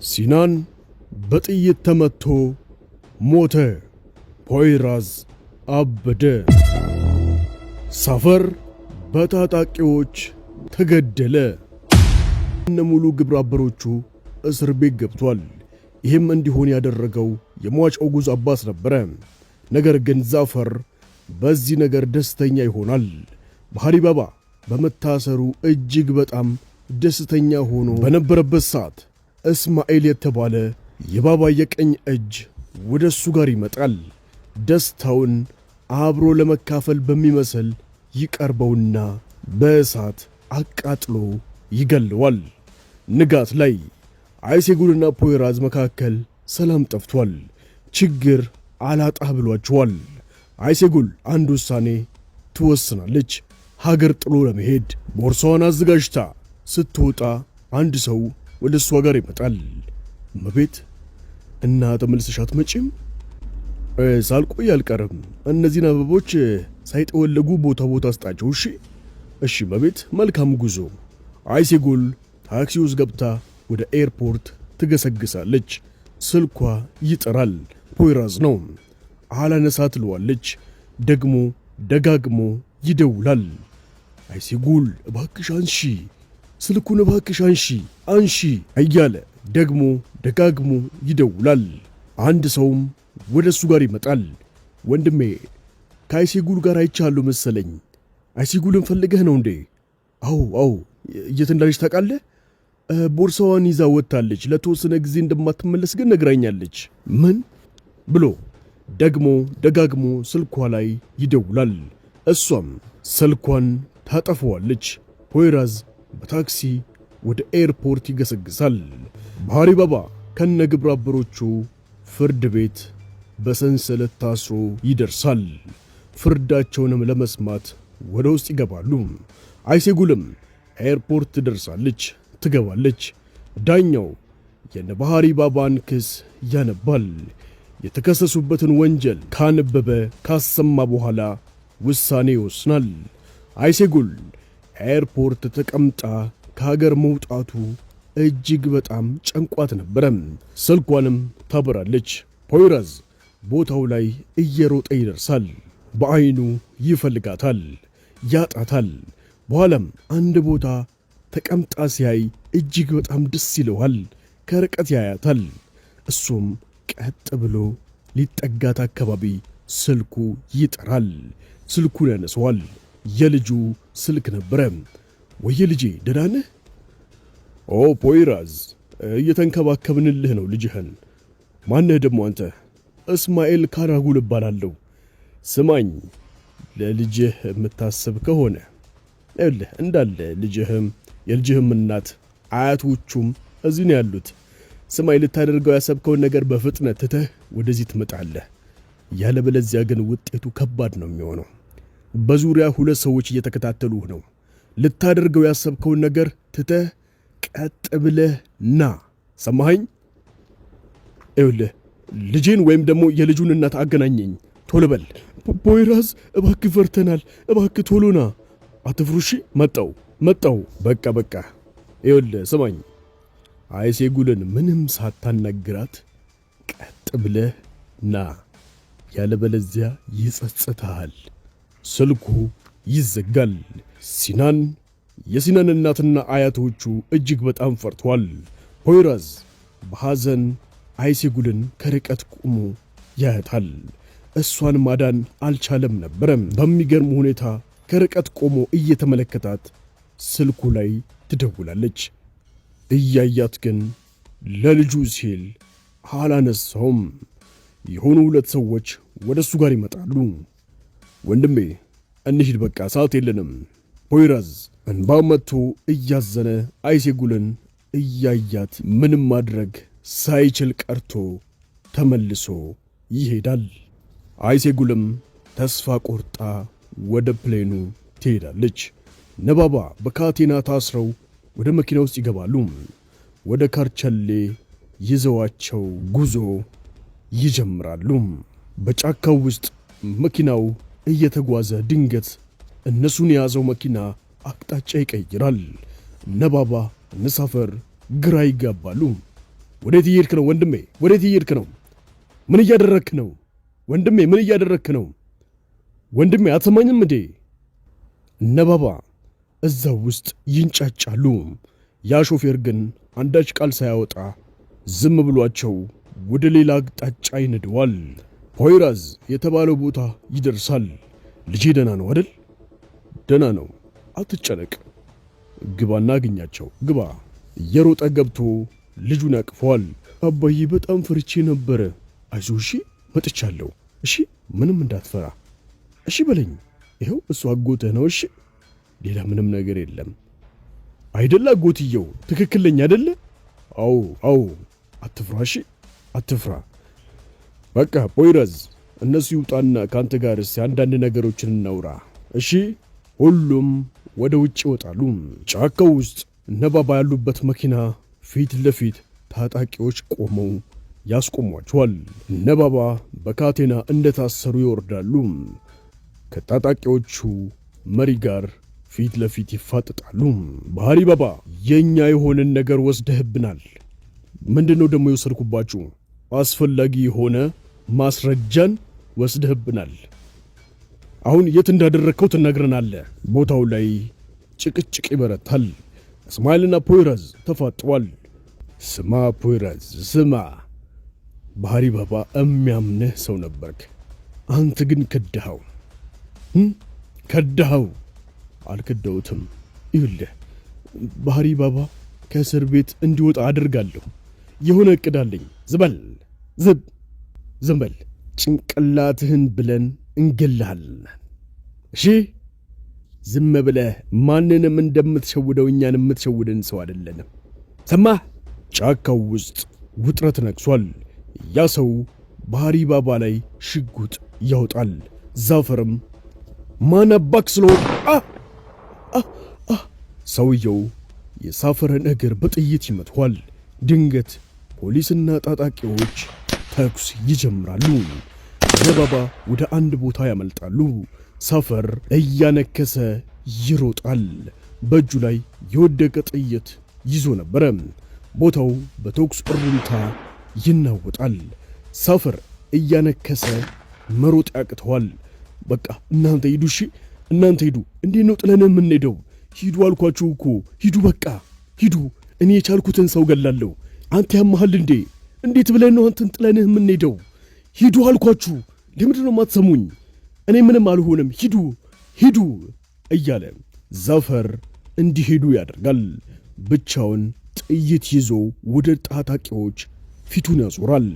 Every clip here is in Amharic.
ሲናን በጥይት ተመቶ ሞተ። ፖይራዝ አበደ። ሳፈር በታጣቂዎች ተገደለ። እነሙሉ ግብረ አበሮቹ እስር ቤት ገብቷል። ይህም እንዲሆን ያደረገው የሟች ኦጉዝ አባስ ነበረ። ነገር ግን ዛፈር በዚህ ነገር ደስተኛ ይሆናል። ባህሪ ባባ በመታሰሩ እጅግ በጣም ደስተኛ ሆኖ በነበረበት ሰዓት እስማኤል የተባለ የባባ የቀኝ እጅ ወደሱ ጋር ይመጣል። ደስታውን አብሮ ለመካፈል በሚመስል ይቀርበውና በእሳት አቃጥሎ ይገለዋል። ንጋት ላይ አይሴጉልና ፖይራዝ መካከል ሰላም ጠፍቷል። ችግር አላጣህ ብሏቸዋል። አይሴጉል አንድ ውሳኔ ትወስናለች። ሀገር ጥሎ ለመሄድ ቦርሳዋን አዘጋጅታ ስትወጣ አንድ ሰው ወደ እሷ ጋር ይመጣል። እመቤት እና ተመልሰሽ አትመጪም? ሳልቆይ አልቀርም። እነዚህን አበቦች ሳይጠወለጉ ቦታ አስጣቸው። እሺ እመቤት፣ መልካም ጉዞ። አይሴጉል ታክሲ ውስጥ ገብታ ወደ ኤርፖርት ትገሰግሳለች። ስልኳ ይጠራል። ፖይራዝ ነው። አላነሳ ትለዋለች። ደግሞ ደጋግሞ ይደውላል። አይሴጉል እባክሽ አንሺ፣ ስልኩን እባክሽ አንሺ እያለ ደግሞ ደጋግሞ ይደውላል። አንድ ሰውም ወደ እሱ ጋር ይመጣል። ወንድሜ ከአይሴጉል ጋር አይቻለሁ መሰለኝ። አይሴጉልን ፈልገህ ነው እንዴ? አዎ። የት እንዳለች ታውቃለህ? ቦርሳዋን ይዛ ወጥታለች። ለተወሰነ ጊዜ እንደማትመለስ ግን ነግራኛለች። ምን ብሎ ደግሞ ደጋግሞ ስልኳ ላይ ይደውላል። እሷም ስልኳን ታጠፈዋለች። ፖይራዝ በታክሲ ወደ ኤርፖርት ይገሰግሳል። ባህሪ ባባ ከነ ግብረ አበሮቹ ፍርድ ቤት በሰንሰለት ታስሮ ይደርሳል። ፍርዳቸውንም ለመስማት ወደ ውስጥ ይገባሉ። አይሴጉልም ኤርፖርት ትደርሳለች፣ ትገባለች። ዳኛው የነ ባህሪ ባባን ክስ ያነባል። የተከሰሱበትን ወንጀል ካነበበ ካሰማ በኋላ ውሳኔ ይወስናል። አይሴጉል ኤርፖርት ተቀምጣ ከሀገር መውጣቱ እጅግ በጣም ጨንቋት ነበረ። ስልኳንም ታበራለች። ፖይራዝ ቦታው ላይ እየሮጠ ይደርሳል። በዐይኑ ይፈልጋታል፣ ያጣታል። በኋላም አንድ ቦታ ተቀምጣ ሲያይ እጅግ በጣም ደስ ይለዋል። ከርቀት ያያታል። እሱም ቀጥ ብሎ ሊጠጋት አካባቢ ስልኩ ይጠራል። ስልኩን ያነሰዋል። የልጁ ስልክ ነበረ። ወየ ልጄ ደህና ነህ? ኦ ፖይራዝ፣ እየተንከባከብንልህ ነው ልጅህን። ማነህ ደግሞ አንተ? እስማኤል ካራጉል እባላለሁ። ስማኝ፣ ለልጅህ የምታስብ ከሆነ ይኸውልህ እንዳለ ልጅህም የልጅህም እናት አያቶቹም እዚህ ነው ያሉት። ስማኝ፣ ልታደርገው ያሰብከውን ነገር በፍጥነት ትተህ ወደዚህ ትመጣለህ። ያለበለዚያ ግን ውጤቱ ከባድ ነው የሚሆነው። በዙሪያ 2 ሰዎች እየተከታተሉህ ነው። ልታደርገው ያሰብከውን ነገር ትተህ ቀጥ ብለህ ና። ሰማኸኝ? ይኸውልህ ልጄን ወይም ደግሞ የልጁን እናት አገናኘኝ። ቶሎ በል። ፖይራዝ እባክህ ፈርተናል። እባክህ ቶሎ ና። አትፍሩሺ። መጣው። በቃ። ይኸውልህ ስማኝ፣ አይሴጉልን ምንም ሳታናግራት ቀጥ ብለህ ና። ያለበለዚያ ይጸጽታል። ስልኩ ይዘጋል። የሲናን እናትና አያቶቹ እጅግ በጣም ፈርቷል። ፖይራዝ በሐዘን አይሴጉልን ከርቀት ቆሞ ያያታል። እሷን ማዳን አልቻለም ነበረም። በሚገርም ሁኔታ ከርቀት ቆሞ እየተመለከታት ስልኩ ላይ ትደውላለች። እያያት ግን ለልጁ ሲል አላነሳውም። የሆኑ 2 ሰዎች ወደ እሱ ጋር ይመጣሉ። ወንድሜ እንሂድ፣ በቃ ሰዓት የለንም። ፖይራዝ እንባው መጥቶ እያዘነ አይሴጉልን እያያት ምንም ማድረግ ሳይችል ቀርቶ ተመልሶ ይሄዳል። አይሴጉልም ተስፋ ቆርጣ ወደ ፕሌኑ ትሄዳለች። ነባባ በካቴና ታስረው ወደ መኪና ውስጥ ይገባሉ። ወደ ካርቸሌ ይዘዋቸው ጉዞ ይጀምራሉ። በጫካው ውስጥ መኪናው እየተጓዘ ድንገት እነሱን የያዘው መኪና አቅጣጫ ይቀይራል። ነባባ፣ ነሳፈር ግራ ይጋባሉ። ወዴት እየሄድክ ነው ወንድሜ? ወዴት እየሄድክ ነው? ምን እያደረግክ ነው ወንድሜ? ምን እያደረግክ ነው ወንድሜ? አትሰማኝም እንዴ? እነ ባባ እዛው ውስጥ ይንጫጫሉ። ያ ሾፌር ግን አንዳች ቃል ሳያወጣ ዝም ብሏቸው ወደ ሌላ አቅጣጫ ይነደዋል። ፖይራዝ የተባለው ቦታ ይደርሳል። ልጄ ደህና ነው አይደል? ደህና ነው፣ አትጨነቅ። ግባና አግኛቸው፣ ግባ። እየሮጠ ገብቶ ልጁን ያቅፈዋል። አባዬ በጣም ፈርቼ ነበረ። አይዞህ እሺ፣ መጥቻለሁ። እሺ፣ ምንም እንዳትፈራ እሺ በለኝ። ይኸው እሱ አጎትህ ነው። እሺ፣ ሌላ ምንም ነገር የለም አይደለ? አጎትየው ትክክል ነኝ አይደለ? አዎ አዎ፣ አትፍራ እሺ፣ አትፍራ። በቃ ፖይራዝ እነሱ ይውጣና ካንተ ጋር እስቲ አንዳንድ ነገሮችን እናውራ እሺ። ሁሉም ወደ ውጭ ይወጣሉ። ጫካው ውስጥ እነ ባባ ያሉበት መኪና ፊት ለፊት ታጣቂዎች ቆመው ያስቆሟቸዋል። እነ ባባ በካቴና እንደታሰሩ ይወርዳሉ። ከታጣቂዎቹ መሪ ጋር ፊት ለፊት ይፋጠጣሉ። ባህሪ ባባ፣ የኛ የሆነን ነገር ወስደህብናል። ምንድነው ደግሞ የወሰድኩባችሁ? አስፈላጊ የሆነ ማስረጃን ወስደህብናል። አሁን የት እንዳደረግከው ትነግረናለህ። ቦታው ላይ ጭቅጭቅ ይበረታል። እስማኤልና ፖይራዝ ተፋጠዋል። ስማ ፖይራዝ ስማ፣ ባህሪ ባባ የሚያምንህ ሰው ነበርክ። አንተ ግን ከዳኸው። ከዳኸው። አልከዳሁትም። ይኸውልህ ባህሪ ባባ ከእስር ቤት እንዲወጣ አድርጋለሁ። የሆነ እቅድ አለኝ። ዝም በል። ጭንቅላትህን ብለን እንገልሃለን። እሺ፣ ዝም ብለህ ማንንም እንደምትሸውደው እኛን የምትሸውደን ሰው አይደለንም። ሰማህ? ጫካው ውስጥ ውጥረት ነግሷል። ያ ሰው ባህሪ ባባ ላይ ሽጉጥ ያወጣል። ዛፈርም ማን አባክ ስለሆን ሰውየው የሳፈርን እግር በጥይት ይመቷል። ድንገት ፖሊስና ታጣቂዎች ተኩስ ይጀምራሉ። ባባ ወደ አንድ ቦታ ያመልጣሉ። ሳፈር እያነከሰ ይሮጣል። በእጁ ላይ የወደቀ ጥይት ይዞ ነበረ። ቦታው በተኩስ እሩምታ ይናወጣል። ሳፈር እያነከሰ መሮጥ ያቅተዋል። በቃ እናንተ ሂዱ፣ እሺ እናንተ ሂዱ። እንዴት ነው ጥለን የምንሄደው? ሂዱ አልኳችሁ እኮ ሂዱ፣ በቃ ሂዱ። እኔ የቻልኩትን ሰው ገላለሁ። አንተ ያመሃል እንዴ? እንዴት ብለን ነው አንተን ጥለንህ የምንሄደው? ሂዱ አልኳችሁ። ለምንድን ነው የማትሰሙኝ? እኔ ምንም አልሆንም፣ ሂዱ እያለ ዛፈር እንዲሄዱ ያደርጋል። ብቻውን ጥይት ይዞ ወደ ታጣቂዎች ፊቱን ያዞራል።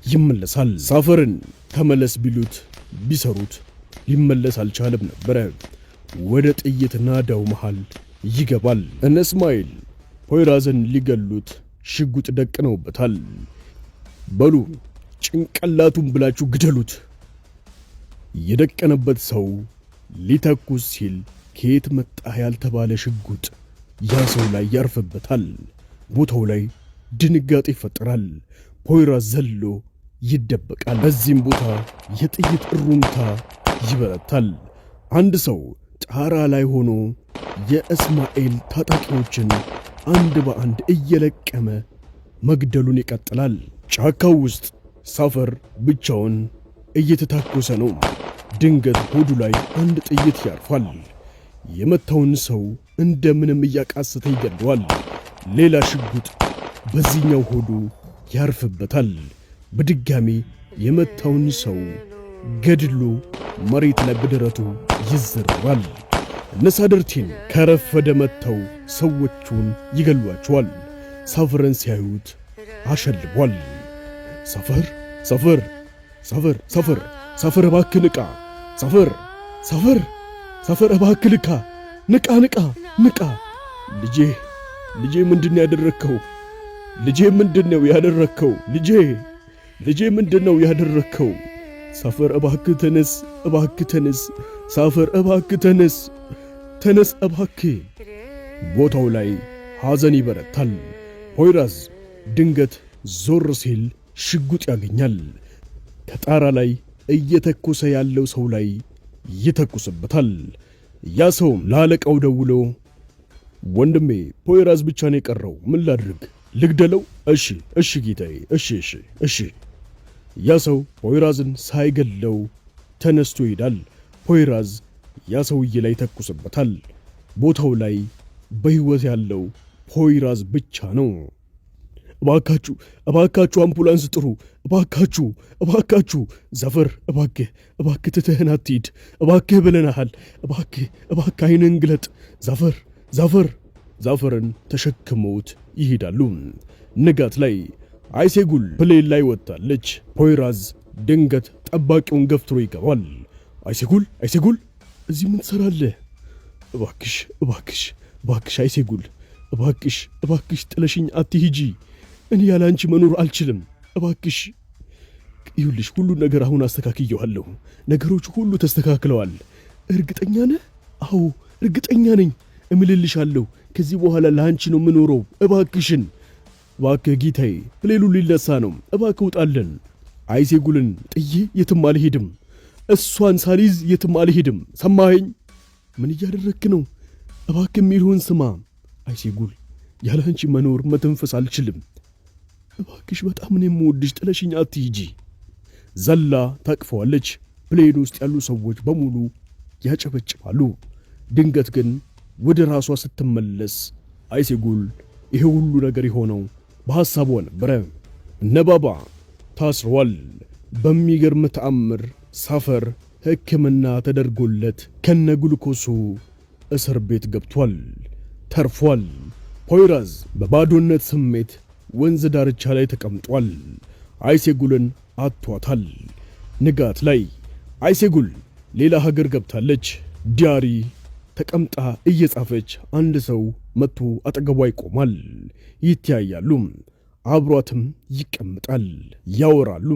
ይመለሳል። ዛፈርን ተመለስ ቢሉት ቢሰሩት ሊመለስ አልቻለም ነበረ። ወደ ጥይት ናዳው መሃል ይገባል። እነ እስማኤል ፖይራዝን ሊገሉት ሽጉጥ ደቅነውበታል። በሉ ጭንቅላቱን ብላችሁ ግደሉት። የደቀነበት ሰው ሊተኩስ ሲል ከየት መጣህ ያልተባለ ሽጉጥ ያ ሰው ላይ ያርፍበታል። ቦታው ላይ ድንጋጤ ይፈጠራል። ፖይራዝ ዘሎ ይደበቃል። በዚህም ቦታ የጥይት እሩምታ ይበረታል። አንድ ሰው ጣራ ላይ ሆኖ የእስማኤል ታጣቂዎችን አንድ በአንድ እየለቀመ መግደሉን ይቀጥላል። ጫካው ውስጥ ሳፈር ብቻውን እየተታኮሰ ነው። ድንገት ሆዱ ላይ አንድ ጥይት ያርፋል። የመታውን ሰው እንደምንም እያቃሰተ ይገድለዋል። ሌላ ሽጉጥ በዚህኛው ሆዱ ያርፍበታል። በድጋሚ የመታውን ሰው ገድሎ መሬት ላይ በደረቱ ይዘረራል። ነሳደርቲን ከረፈደ መጥተው ሰዎቹን ይገሏቸዋል። ሳፈርን ሲያዩት አሸልቧል። ሳፈር እባክህ ንቃ! ሳፈር እባክህ ንቃ! ልጄ ምንድነው ያደረከው? ልጄ ምንድነው ያደረከው? ሳፈር እባክህ ተነስ! ሳፈር እባክህ ተነስ እባክህ! ቦታው ላይ ሐዘን ይበረታል። ፖይራዝ ድንገት ዞር ሲል ሽጉጥ ያገኛል። ከጣራ ላይ እየተኮሰ ያለው ሰው ላይ ይተኩስበታል። ያ ሰውም ለአለቃው ደውሎ ወንድሜ ፖይራዝ ብቻ ነው የቀረው፣ ምን ላድርግ ልግደለው? እሺ ጌታዬ፣ እሺ። ያ ሰው ፖይራዝን ሳይገለው ተነስቶ ይሄዳል። ፖይራዝ ያ ሰውዬ ላይ ተኩስበታል። ቦታው ላይ በሕይወት ያለው ፖይራዝ ብቻ ነው። እባካችሁ አምቡላንስ ጥሩ፣ እባካችሁ ዛፈር፣ እባክህ ትተህን አትሂድ፣ እባክህ ብለናሃል፣ እባክህ ዓይንን ግለጥ፣ ዛፈርን ተሸክመውት ይሄዳሉ። ንጋት ላይ አይሴጉል ፕሌን ላይ ወጣለች። ፖይራዝ ድንገት ጠባቂውን ገፍትሮ ይገባል። አይሴጉል እዚህ ምን ትሰራለህ? እባክሽ አይሴጉል፣ እባክሽ ጥለሽኝ አትሂጂ፣ እኔ ያለ አንቺ መኖር አልችልም፣ እባክሽ። ይኸውልሽ ሁሉ ነገር አሁን አስተካክየዋለሁ፣ ነገሮቹ ሁሉ ተስተካክለዋል። እርግጠኛ ነህ? አዎ እርግጠኛ ነኝ፣ እምልልሻለሁ፣ ከዚህ በኋላ ለአንቺ ነው የምኖረው። እባክህ ጌታዬ፣ ፕሌኑ ሊነሳ ነው፣ እባክህ ውጣለን። አይሴጉልን ጥዬ የትም አልሄድም፣ እሷን ሳልይዝ የትም አልሄድም፣ ሰማኸኝ? ምን እያደረግክ ነው? እባክህ የሚልህን ስማ አይሴጉል፣ ያለ አንቺ መኖር መተንፈስ አልችልም፣ እባክሽ በጣም ነው የምወድሽ፣ ጥለሽኝ አትሂጂ። ዘላ ታቅፈዋለች። ፕሌን ውስጥ ያሉ ሰዎች በሙሉ ያጨበጭባሉ። ድንገት ግን ወደ ራሷ ስትመለስ አይሴጉል ይሄ ሁሉ ነገር የሆነው በሐሳቧ ነበረ። ነባባ ታስሯል። በሚገርም ተአምር ሳፈር ሕክምና ተደርጎለት ከነጉልኮሱ እስር ቤት ገብቷል፣ ተርፏል። ፖይራዝ በባዶነት ስሜት ወንዝ ዳርቻ ላይ ተቀምጧል። አይሴጉልን አጥቷታል። ንጋት ላይ አይሴጉል ሌላ ሀገር ገብታለች። ዲያሪ ተቀምጣ እየጻፈች አንድ ሰው መጥቶ አጠገቧ ይቆማል። ይተያያሉ። አብሯትም ይቀምጣል። ያወራሉ።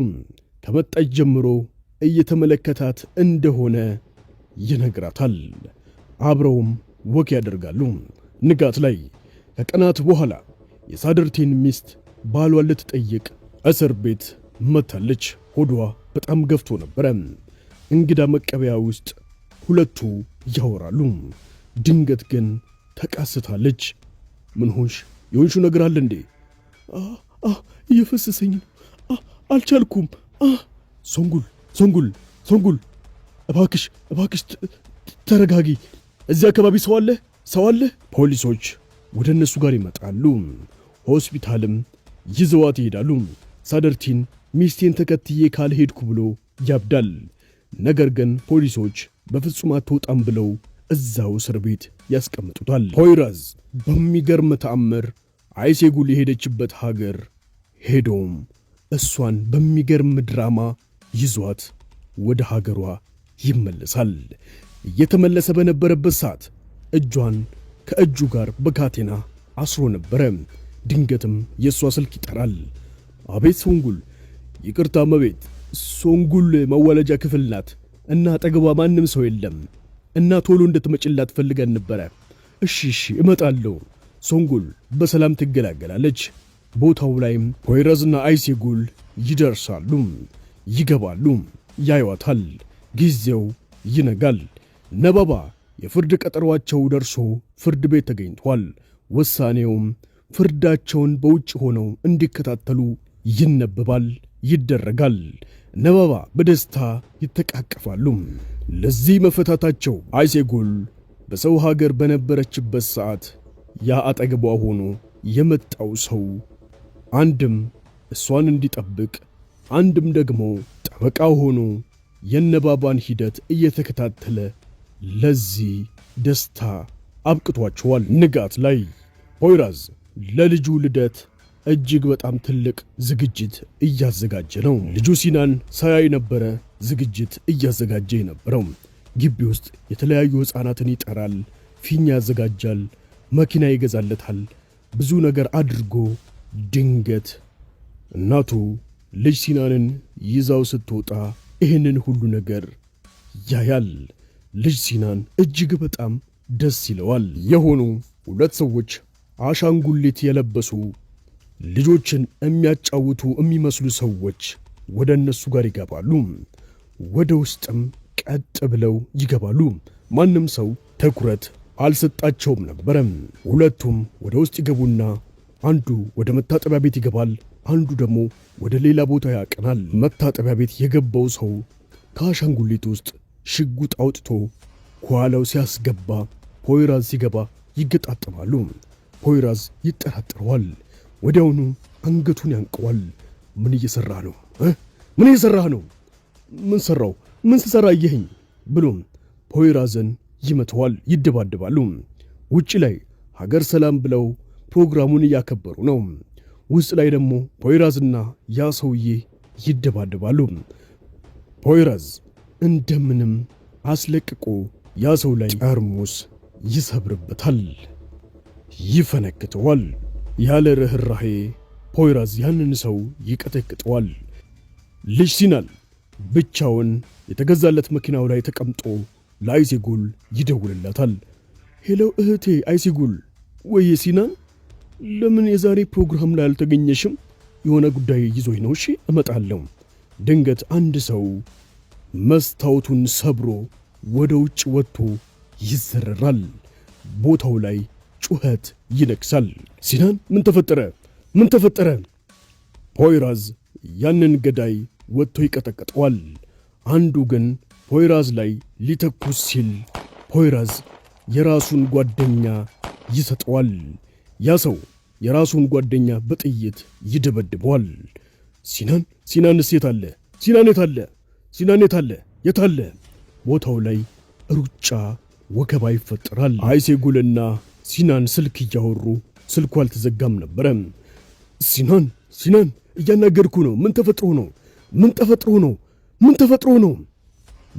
ከመጣች ጀምሮ እየተመለከታት እንደሆነ ይነግራታል። አብረውም ወክ ያደርጋሉ። ንጋት ላይ ከቀናት በኋላ የሳደርቴን ሚስት ባሏን ልትጠይቅ እስር ቤት መታለች። ሆዷ በጣም ገፍቶ ነበረ። እንግዳ መቀበያ ውስጥ ሁለቱ ያወራሉ። ድንገት ግን ተቃስታለች። ምን ሆንሽ? የሆንሹ ነገር አለ እንዴ? እየፈሰሰኝ ነው፣ አልቻልኩም። ሶንጉል እባክሽ ተረጋጊ። እዚህ አካባቢ ሰው አለ? ፖሊሶች ወደ እነሱ ጋር ይመጣሉ። ሆስፒታልም ይዘዋት ይሄዳሉ። ሳደርቲን ሚስቴን ተከትዬ ካልሄድኩ ብሎ ያብዳል። ነገር ግን ፖሊሶች በፍጹም አትወጣም ብለው እዛው እስር ቤት ያስቀምጡታል። ፖይራዝ በሚገርም ተአምር አይሴጉል የሄደችበት ሀገር ሄዶም እሷን በሚገርም ድራማ ይዟት ወደ ሀገሯ ይመለሳል። እየተመለሰ በነበረበት ሰዓት እጇን ከእጁ ጋር በካቴና አስሮ ነበረ። ድንገትም የእሷ ስልክ ይጠራል። አቤት ሶንጉል። ይቅርታ መቤት፣ ሶንጉል መወለጃ ክፍል ናት እና አጠገቧ ማንም ሰው የለም እና ቶሎ እንድትመጭላት ፈልገን ነበረ። እሺ እመጣለሁ። ሶንጉል በሰላም ትገላገላለች። ቦታው ላይም ፖይራዝና አይሴጉል ይደርሳሉ። ይገባሉ። ያዩዋታል። ጊዜው ይነጋል። ነባባ የፍርድ ቀጠሯቸው ደርሶ ፍርድ ቤት ተገኝቷል። ውሳኔውም ፍርዳቸውን በውጭ ሆነው እንዲከታተሉ ይነበባል፣ ይደረጋል። ነባባ በደስታ ይተቃቀፋሉ። ለዚህ መፈታታቸው አይሴጉል በሰው ሀገር በነበረችበት ሰዓት ያ አጠገቧ ሆኖ የመጣው ሰው አንድም እሷን እንዲጠብቅ አንድም ደግሞ ጠበቃ ሆኖ የነባባን ሂደት እየተከታተለ ለዚህ ደስታ አብቅቷቸዋል። ንጋት ላይ ፖይራዝ ለልጁ ልደት እጅግ በጣም ትልቅ ዝግጅት እያዘጋጀ ነው። ልጁ ሲናን ሳያይ ነበረ ዝግጅት እያዘጋጀ የነበረው። ግቢ ውስጥ የተለያዩ ሕፃናትን ይጠራል፣ ፊኛ ያዘጋጃል፣ መኪና ይገዛለታል፣ ብዙ ነገር አድርጎ ድንገት እናቱ ልጅ ሲናንን ይዛው ስትወጣ ይህንን ሁሉ ነገር ያያል። ልጅ ሲናን እጅግ በጣም ደስ ይለዋል። የሆኑ ሁለት ሰዎች አሻንጉሊት የለበሱ ልጆችን የሚያጫውቱ የሚመስሉ ሰዎች ወደ እነሱ ጋር ይገባሉ። ወደ ውስጥም ቀጥ ብለው ይገባሉ። ማንም ሰው ትኩረት አልሰጣቸውም ነበረ። ሁለቱም ወደ ውስጥ ይገቡና አንዱ ወደ መታጠቢያ ቤት ይገባል፣ አንዱ ደግሞ ወደ ሌላ ቦታ ያቀናል። መታጠቢያ ቤት የገባው ሰው ከአሻንጉሊት ውስጥ ሽጉጥ አውጥቶ ከኋላው ሲያስገባ ፖይራዝ ሲገባ ይገጣጠማሉ። ፖይራዝ ይጠራጠረዋል። ወዲያውኑ አንገቱን ያንቀዋል። ምን እየሰራህ ነው? ምን እየሰራህ ነው? ምን ሰራው? ምን ስሰራ አየኸኝ? ብሎም ፖይራዝን ይመተዋል። ይደባደባሉ። ውጭ ላይ ሀገር ሰላም ብለው ፕሮግራሙን እያከበሩ ነው። ውስጥ ላይ ደግሞ ፖይራዝና ያ ሰውዬ ይደባደባሉ። ፖይራዝ እንደምንም አስለቅቆ ያ ሰው ላይ ጠርሙስ ይሰብርበታል፣ ይፈነክተዋል። ያለ ርህራሄ ፖይራዝ ያንን ሰው ይቀጠቅጠዋል። ልጅ ሲናን ብቻውን የተገዛለት መኪናው ላይ ተቀምጦ ለአይሴጉል ይደውልላታል። ሄሎ እህቴ አይሴጉል። ወይ ሲናን፣ ለምን የዛሬ ፕሮግራም ላይ አልተገኘሽም? የሆነ ጉዳይ ይዞኝ ነው። እሺ እመጣለሁ። ድንገት አንድ ሰው መስታወቱን ሰብሮ ወደ ውጭ ወጥቶ ይዘረራል። ቦታው ላይ ጩኸት ይነግሳል። ሲናን ምን ተፈጠረ? ምን ተፈጠረ? ፖይራዝ ያንን ገዳይ ወጥቶ ይቀጠቅጠዋል። አንዱ ግን ፖይራዝ ላይ ሊተኩስ ሲል ፖይራዝ የራሱን ጓደኛ ይሰጠዋል። ያ ሰው የራሱን ጓደኛ በጥይት ይደበድበዋል። ሲናን የት አለ? ሲናን የት አለ? ሲናን የት አለ? የት አለ? ቦታው ላይ ሩጫ ወከባ ይፈጠራል። አይሴጉልና ሲናን ስልክ እያወሩ ስልኩ አልተዘጋም ነበረ። ሲናን እያናገርኩ ነው። ምን ተፈጥሮ ነው? ምን ተፈጥሮ ነው? ምን ተፈጥሮ ነው?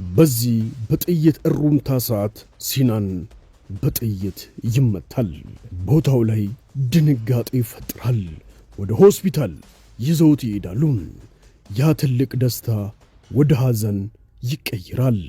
በዚህ በጥይት እሩምታ ሰዓት ሲናን በጥይት ይመታል። ቦታው ላይ ድንጋጤ ይፈጥራል። ወደ ሆስፒታል ይዘውት ይሄዳሉ። ያ ትልቅ ደስታ ወደ ሐዘን ይቀይራል።